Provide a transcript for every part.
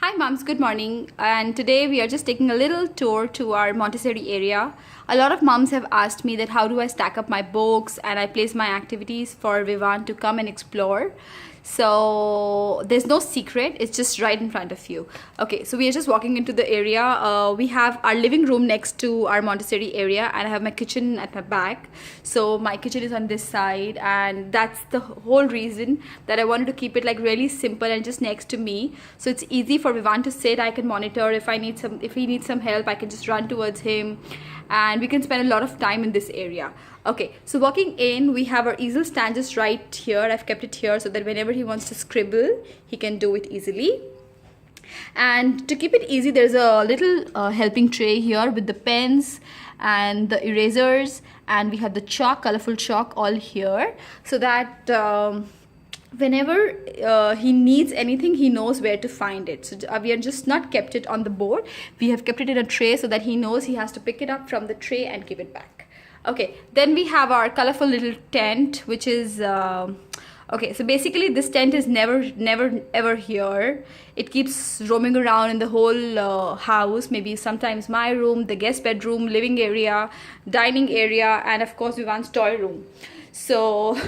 Hi moms, good morning. And today we are just taking a little tour to our Montessori area. A lot of moms have asked me that how do I stack up my books and I place my activities for Vivan to come and explore. So there's no secret, it's just right in front of you. Okay, so we are just walking into the area. We have our living room next to our Montessori area, and I have my kitchen at my back. So my kitchen is on this side, and that's the whole reason that I wanted to keep it like really simple and just next to me, so it's easy for Vivan to sit. I can monitor if he needs some help, I can just run towards him, and we can spend a lot of time in this area. Okay, so walking in, we have our easel stand just right here. I've kept it here so that whenever he wants to scribble, he can do it easily. And to keep it easy, there's a little helping tray here with the pens and the erasers, and we have the chalk, colorful chalk all here, so that whenever he needs anything, he knows where to find it. So we are just not kept it on the board, we have kept it in a tray so that he knows he has to pick it up from the tray and give it back. Okay, then we have our colorful little tent, which is okay, so basically this tent is never ever here. It keeps roaming around in the whole house, maybe sometimes my room, the guest bedroom, living area, dining area, and of course Vivan's toy room. So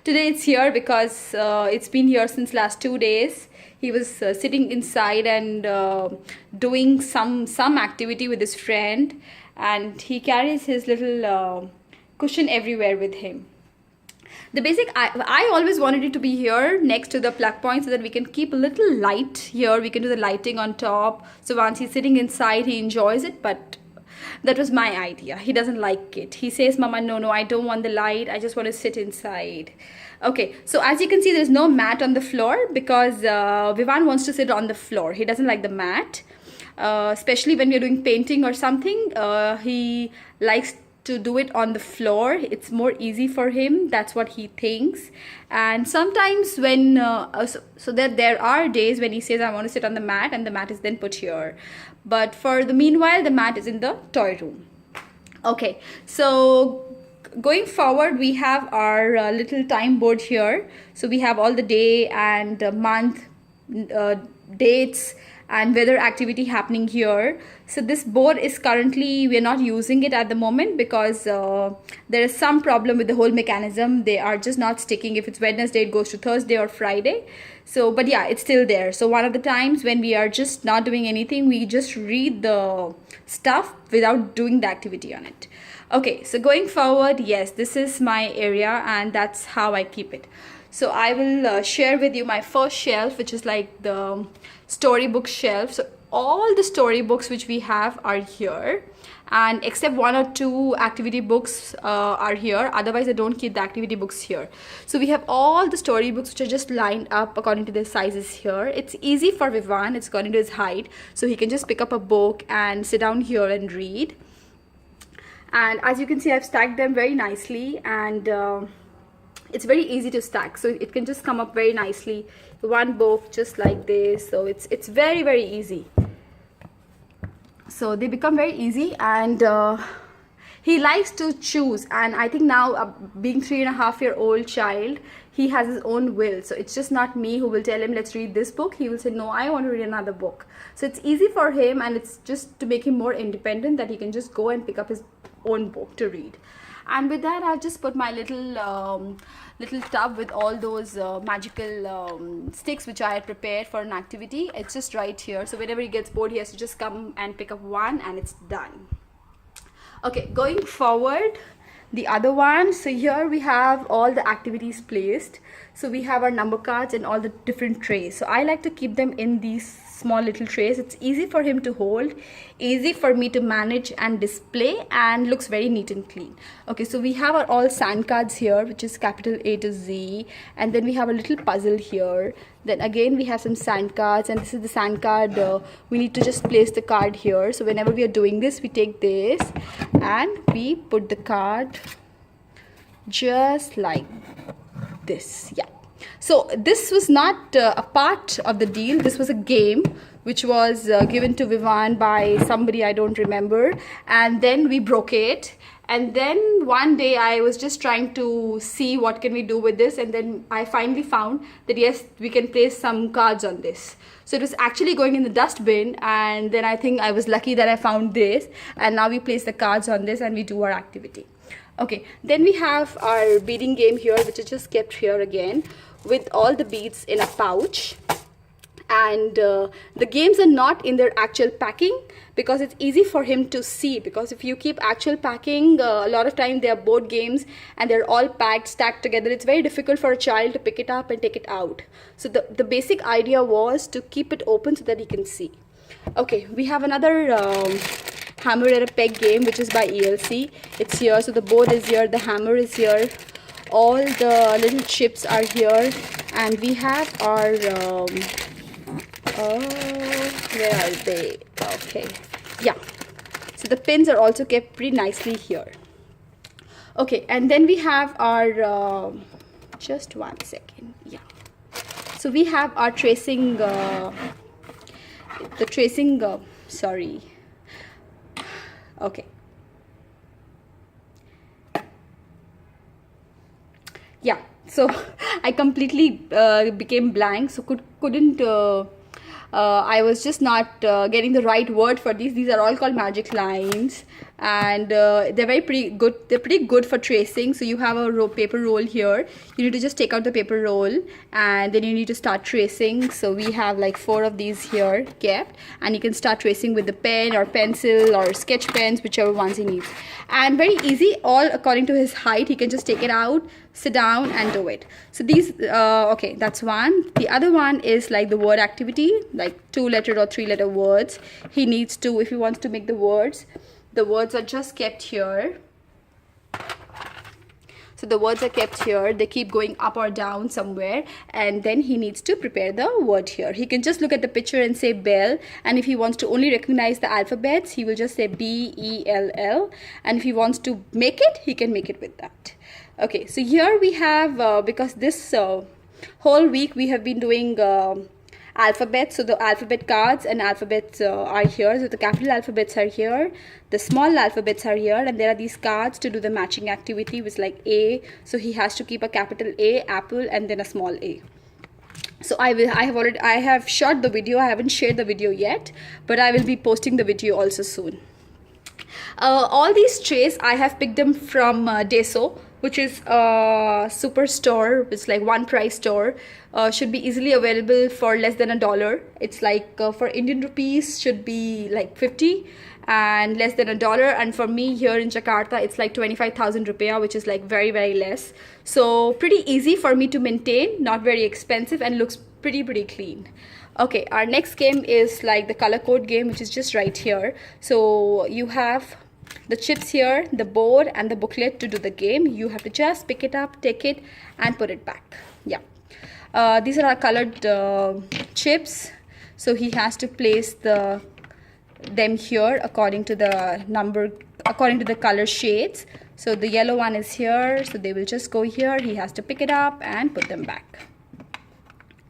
today it's here because it's been here since last 2 days. He was sitting inside and doing some activity with his friend, and he carries his little cushion everywhere with him. The basic, I always wanted it to be here next to the plug point so that we can keep a little light here. We can do the lighting on top, so once he's sitting inside he enjoys it, but that was my idea. He doesn't like it. He says, Mama, no, I don't want the light, I just want to sit inside. Okay, so as you can see, there's no mat on the floor because Vivan wants to sit on the floor. He doesn't like the mat. Especially when we're doing painting or something, he likes to do it on the floor. It's more easy for him, that's what he thinks. And sometimes when so that there are days when he says I want to sit on the mat, and the mat is then put here, but for the meanwhile the mat is in the toy room. Okay, so going forward, we have our little time board here. So we have all the day and month, dates and weather activity happening here. So this board is currently, we're not using it at the moment because there is some problem with the whole mechanism. They are just not sticking. If it's Wednesday, it goes to Thursday or Friday. So but yeah, it's still there. So one of the times when we are just not doing anything, we just read the stuff without doing the activity on it. Okay, so going forward, yes, this is my area and that's how I keep it. So I will share with you my first shelf, which is like the storybook shelf. So all the storybooks which we have are here, and except 1 or 2 activity books are here. Otherwise I don't keep the activity books here. So we have all the storybooks which are just lined up according to their sizes here. It's easy for Vivan, it's according to his height, so he can just pick up a book and sit down here and read. And as you can see, I've stacked them very nicely, and it's very easy to stack, so it can just come up very nicely, one book just like this. So it's very easy. So they become very easy, and he likes to choose. And I think now, being 3.5-year-old child, he has his own will. So it's just not me who will tell him let's read this book. He will say no, I want to read another book. So it's easy for him, and it's just to make him more independent that he can just go and pick up his own book to read. And with that, I've just put my little tub with all those magical sticks which I had prepared for an activity. It's just right here, so whenever he gets bored, he has to just come and pick up one and it's done. Okay, going forward, the other one, so here we have all the activities placed. So we have our number cards and all the different trays. So I like to keep them in these small little trays. It's easy for him to hold, easy for me to manage and display, and looks very neat and clean. Okay, so we have our all sand cards here, which is capital A to Z, and then we have a little puzzle here. Then again we have some sand cards, and this is the sand card. We need to just place the card here. So whenever we are doing this, we take this and we put the card just like this. Yeah, so this was not a part of the deal. This was a game which was given to Vivan by somebody, I don't remember, and then we broke it, And then one day I was just trying to see what can we do with this, and then I finally found that yes, we can place some cards on this. So it was actually going in the dustbin, and then I think I was lucky that I found this, and now we place the cards on this and we do our activity. Okay, then we have our beading game here, which is just kept here again with all the beads in a pouch. And the games are not in their actual packing because it's easy for him to see, because if you keep actual packing, a lot of time they are board games and they're all packed, stacked together. It's very difficult for a child to pick it up and take it out. So the basic idea was to keep it open so that he can see. Okay, we have another hammer and a peg game, which is by ELC. It's here, so the board is here, the hammer is here, all the little chips are here, and we have our where are they? Okay, yeah, so the pins are also kept pretty nicely here. Okay, and then we have our just one second, yeah, so we have our tracing sorry, okay, yeah, so I completely became blank, so couldn't I was just not getting the right word for these. These are all called magic lines, and they're pretty good. They're pretty good for tracing. So you have a paper roll here. You need to just take out the paper roll, and then you need to start tracing. So we have like 4 of these here kept, and you can start tracing with the pen or pencil or sketch pens, whichever ones he needs. And very easy, all according to his height. He can just take it out, sit down and do it. So these okay, that's one. The other one is like the word activity, like 2-letter or 3-letter words. He needs to, if he wants to make the words are just kept here. So the words are kept here, they keep going up or down somewhere, and then he needs to prepare the word here. He can just look at the picture and say bell, and if he wants to only recognize the alphabets, he will just say BELL, and if he wants to make it, he can make it with that. Okay, so here we have, because this whole week we have been doing alphabets, so the alphabet cards and alphabets are here. So the capital alphabets are here, the small alphabets are here, and there are these cards to do the matching activity, which is like A, so he has to keep a capital A, apple, and then a small a. So I have shot the video. I haven't shared the video yet, but I will be posting the video also soon. All these trays I have picked them from Deso, which is a super store. It's like one price store. Should be easily available for less than $1. It's like for Indian rupees should be like 50 and less than $1. And for me here in Jakarta, it's like 25,000 rupiah, which is like very, very less. So pretty easy for me to maintain, not very expensive, and looks pretty clean. Okay, our next game is like the color code game, which is just right here. So you have the chips here, the board and the booklet to do the game. You have to just pick it up, take it and put it back. Yeah, these are our colored chips. So he has to place them here according to the number, according to the color shades. So the yellow one is here, so they will just go here. He has to pick it up and put them back.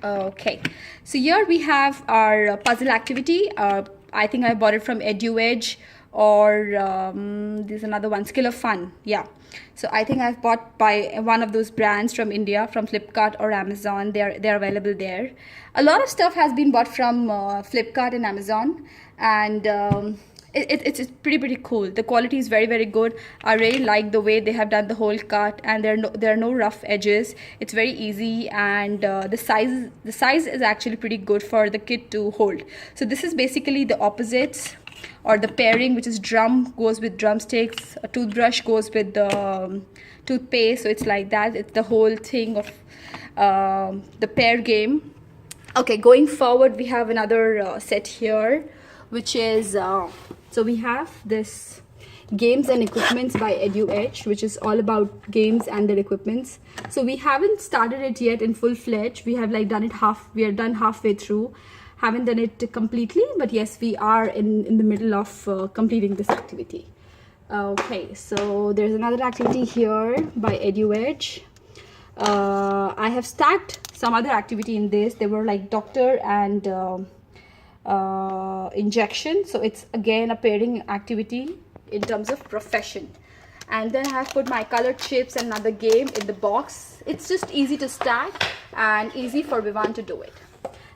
Okay, so here we have our puzzle activity. I think I bought it from EduEdge, or there's another one, Skill of Fun. Yeah, so I think I've bought by one of those brands from India, from Flipkart or Amazon. They're available there. A lot of stuff has been bought from Flipkart and Amazon, and it's pretty cool. The quality is very good. I really like the way they have done the whole cut, and there are no rough edges. It's very easy, and the size is actually pretty good for the kid to hold. So this is basically the opposites, or the pairing, which is drum goes with drumsticks, a toothbrush goes with the toothpaste. So it's like that. It's the whole thing of the pair game. Okay, going forward, we have another set here, which is so we have this games and equipments by EduEdge, which is all about games and their equipments. So we haven't started it yet in full-fledged. We have like done it we are done halfway through. Haven't done it completely, but yes, we are in the middle of completing this activity. Okay, so there's another activity here by EduEdge. I have stacked some other activity in this. They were like doctor and injection. So it's again a pairing activity in terms of profession. And then I have put my colored chips and another game in the box. It's just easy to stack and easy for Vivan to do it.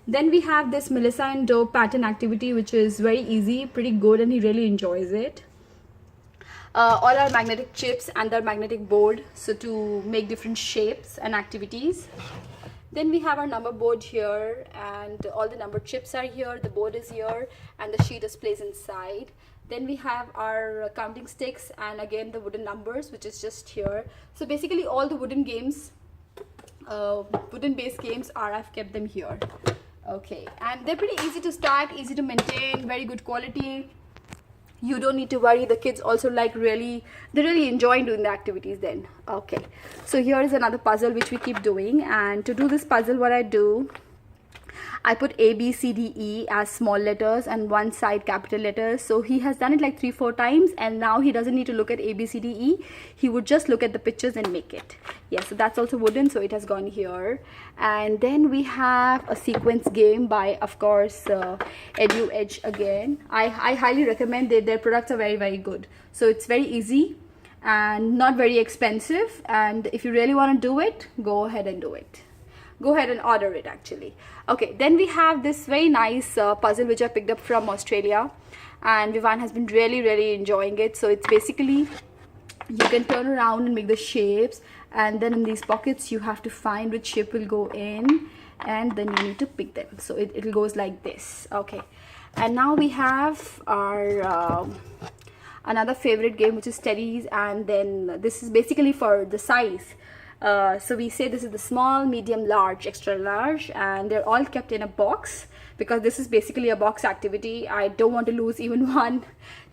Then we have this Melissa and Doe pattern activity, which is very easy, pretty good, and he really enjoys it. All our magnetic chips and their magnetic board, so to make different shapes and activities. Then we have our number board here, and all the number chips are here, the board is here, and the sheet is placed inside. Then we have our counting sticks, and again the wooden numbers, which is just here. So basically all the wooden games, wooden based games I've kept them here. Okay, and they're pretty easy to stack, easy to maintain, very good quality. You don't need to worry. The kids also they're really enjoying doing the activities then. Okay, so here is another puzzle which we keep doing, and to do this puzzle, what I do, I put A, B, C, D, E as small letters and one side capital letters. So he has done it like 3-4 times, and now he doesn't need to look at A, B, C, D, E. He would just look at the pictures and make it. Yes, so that's also wooden, so it has gone here. And then we have a sequence game by, of course, Edu Edge again. I highly recommend their products are very, very good. So it's very easy and not very expensive. And if you really want to do it, go ahead and do it. Go ahead and order it actually. Okay, then we have this very nice puzzle which I picked up from Australia, and Vivan has been really enjoying it. So it's basically, you can turn around and make the shapes, and then in these pockets you have to find which shape will go in, and then you need to pick them. So it goes like this. Okay, and now we have our another favorite game, which is Teddy's, and then this is basically for the size. So we say this is the small, medium, large, extra large, and they're all kept in a box because this is basically a box activity. I don't want to lose even one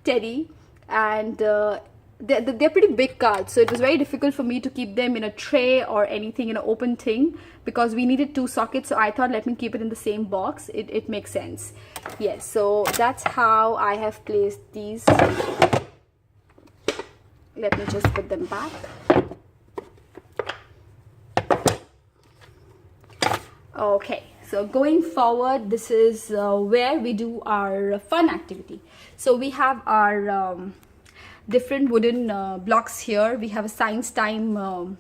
teddy, and they're pretty big cards, so it was very difficult for me to keep them in a tray or anything in an open thing because we needed 2 sockets. So I thought, let me keep it in the same box. It makes sense. Yes, so that's how I have placed these. Let me just put them back. Okay, so going forward, this is where we do our fun activity. So we have our different wooden blocks here. We have a science time.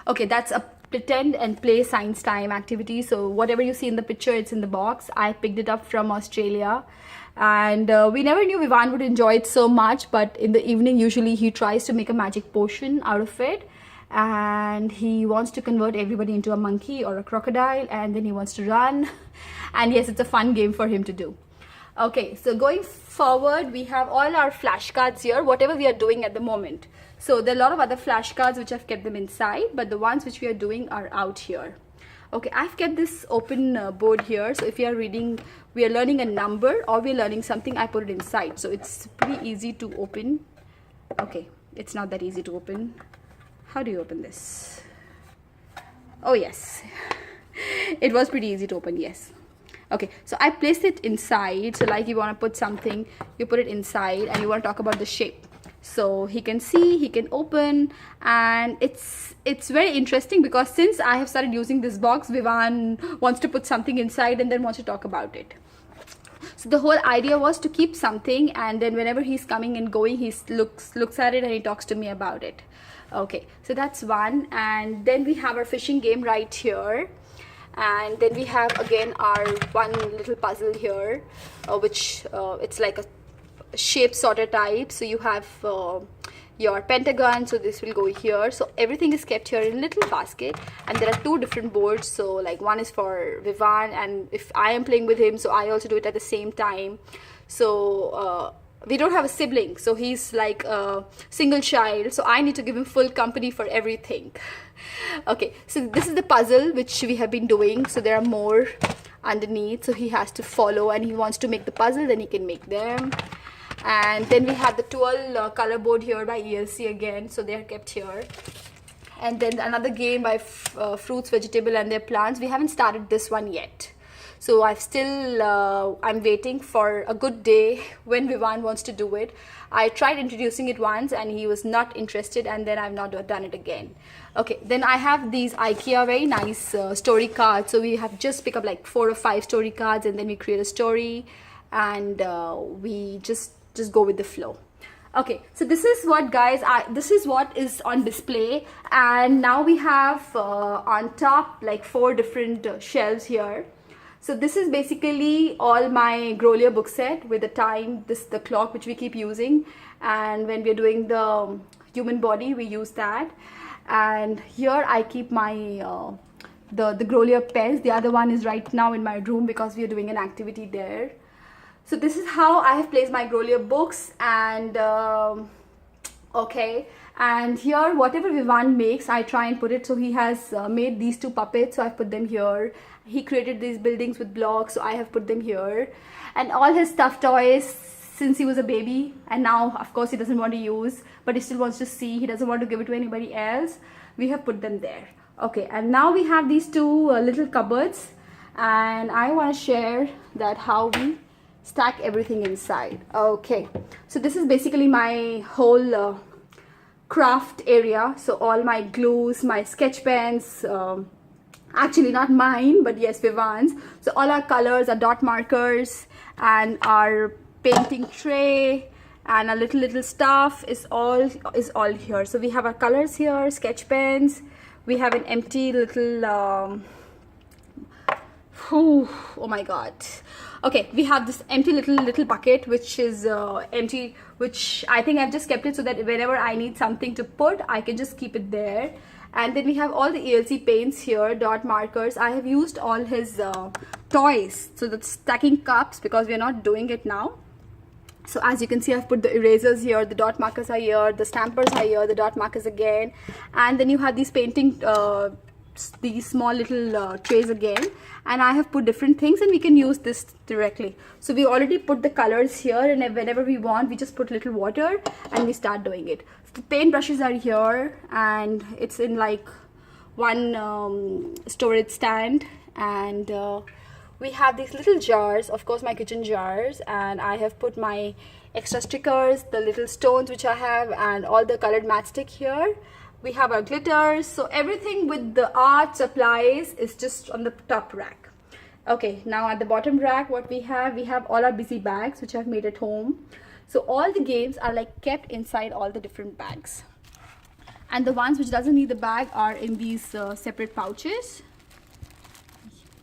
Okay, that's a pretend and play science time activity. So whatever you see in the picture, it's in the box. I picked it up from Australia, and we never knew Vivan would enjoy it so much, but in the evening usually he tries to make a magic potion out of it, and he wants to convert everybody into a monkey or a crocodile, and then he wants to run. And yes, it's a fun game for him to do. Okay, so going forward, we have all our flashcards here, whatever we are doing at the moment. So there are a lot of other flashcards which I've kept them inside, but the ones which we are doing are out here. Okay, I've kept this open board here, so if you are reading, we are learning a number or we are learning something, I put it inside, so it's pretty easy to open. Okay, it's not that easy to open. How do you open this? Oh yes, it was pretty easy to open, yes. Okay, so I placed it inside. So like you want to put something, you put it inside, and you want to talk about the shape. So he can see, he can open, and it's very interesting because since I have started using this box, Vivan wants to put something inside and then wants to talk about it. So the whole idea was to keep something, and then whenever he's coming and going, he looks at it and he talks to me about it. Okay, so that's one. And then we have our fishing game right here, and then we have again our one little puzzle here, which it's like a shape sorter type. So you have your pentagon, so this will go here. So everything is kept here in a little basket, and there are 2 different boards. So like one is for Vivan, and if I am playing with him, so I also do it at the same time. So we don't have a sibling, so he's like a single child, so I need to give him full company for everything. Okay, so this is the puzzle which we have been doing. So there are more underneath, so he has to follow, and he wants to make the puzzle, then he can make them. And then we have the 12 color board here by ELC again, so they are kept here. And then another game by fruits, vegetable, and their plants. We haven't started this one yet, so I'm waiting for a good day when Vivan wants to do it. I tried introducing it once and he was not interested, and then I've not done it again. Okay, then I have these IKEA very nice story cards. So we have just pick up like 4 or 5 story cards, and then we create a story, and we just go with the flow. Okay, so this is what, guys, this is what is on display. And now we have on top like 4 different shelves here. So this is basically all my Grolier book set with the time, the clock which we keep using, and when we're doing the human body we use that. And here I keep my the Grolier pens. The other one is right now in my room because we are doing an activity there. So this is how I have placed my Grolier books. And okay, and here whatever Vivan makes I try and put it. So he has made these 2 puppets, so I've put them here. He created these buildings with blocks, so I have put them here. And all his stuffed toys since he was a baby, and now of course he doesn't want to use, but he still wants to see, he doesn't want to give it to anybody else, we have put them there. Okay, and now we have these 2 little cupboards, and I want to share that how we stack everything inside. Okay, so this is basically my whole craft area. So all my glues, my sketch pens, actually not mine, but yes, Vivan's. So all our colors, our dot markers, and our painting tray, and our little stuff is all here. So we have our colors here, sketch pens. We have an empty little oh my god. Okay, we have this empty little bucket which is empty, which I think I've just kept it so that whenever I need something to put, I can just keep it there. And then we have all the ELC paints here, dot markers. I have used all his toys, so that's stacking cups because we are not doing it now. So as you can see, I've put the erasers here, the dot markers are here, the stampers are here, the dot markers again. And then you have these painting these small little trays again, and I have put different things, and we can use this directly. So we already put the colors here, and whenever we want we just put little water and we start doing it. So the paint brushes are here, and it's in like one storage stand. And we have these little jars, of course my kitchen jars, and I have put my extra stickers, the little stones which I have, and all the colored matchstick here. We have our glitters, so everything with the art supplies is just on the top rack. Okay, now at the bottom rack what we have all our busy bags which I've made at home. So all the games are like kept inside all the different bags, and the ones which doesn't need the bag are in these separate pouches.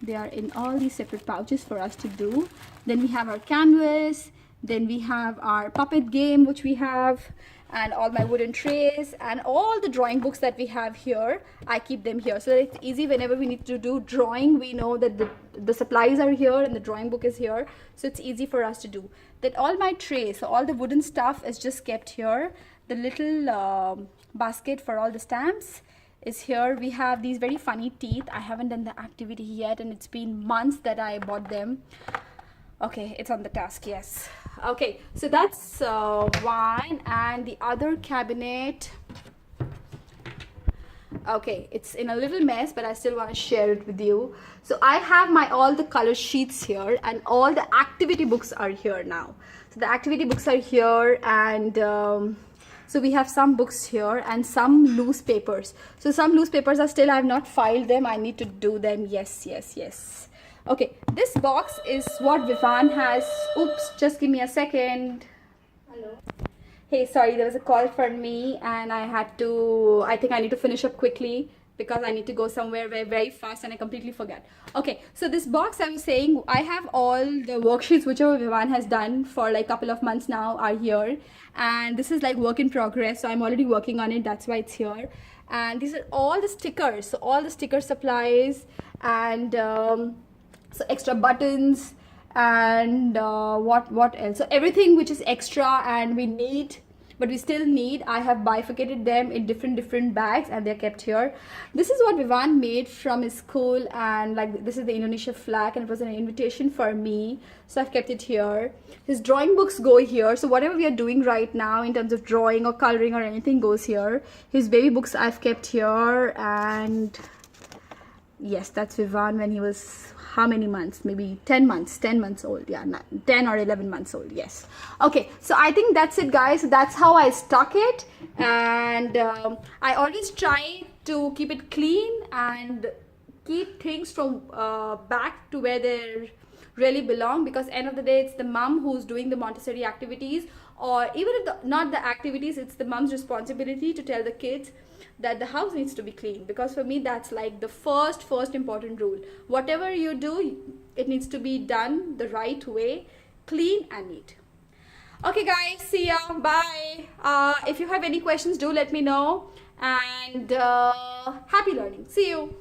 They are in all these separate pouches for us to do. Then we have our canvas, then we have our puppet game which we have, and all my wooden trays, and all the drawing books that we have here, I keep them here so that it's easy whenever we need to do drawing. We know that the supplies are here and the drawing book is here, so it's easy for us to do. Then all my trays, so all the wooden stuff is just kept here. The little basket for all the stamps is here. We have these very funny teeth. I haven't done the activity yet, and it's been months that I bought them. Okay, it's on the task, yes. Okay, so that's one. And the other cabinet, okay, it's in a little mess, but I still want to share it with you. So I have my all the color sheets here, and all the activity books are here now. So the activity books are here, and so we have some books here and some loose papers. So some loose papers are still, I have not filed them, I need to do them. Yes. Okay, this box is what Vivan has. Oops, just give me a second. Hello. Hey, sorry, there was a call from me, and I think I need to finish up quickly because I need to go somewhere very fast, and I completely forgot. Okay, so this box, I was saying, I have all the worksheets whichever Vivan has done for like a couple of months now are here, and this is like work in progress, so I'm already working on it, that's why it's here. And these are all the stickers, so all the sticker supplies, and so extra buttons, and what else, so everything which is extra and we need but we still need, I have bifurcated them in different bags, and they're kept here. This is what Vivan made from his school, and like this is the Indonesia flag, and it was an invitation for me, so I've kept it here. His drawing books go here, so whatever we are doing right now in terms of drawing or coloring or anything goes here. His baby books I've kept here, and yes, that's Vivan when he was how many months, maybe 10 months old, yeah, 10 or 11 months old, yes. Okay, so I think that's it, guys. That's how I stuck it, and I always try to keep it clean and keep things from back to where they're really belong, because end of the day it's the mom who's doing the Montessori activities, or even if not the activities, it's the mom's responsibility to tell the kids that the house needs to be clean. Because for me, that's like the first important rule. Whatever you do, it needs to be done the right way, clean and neat. Okay guys, see ya, bye. If you have any questions, do let me know, and happy learning. See you.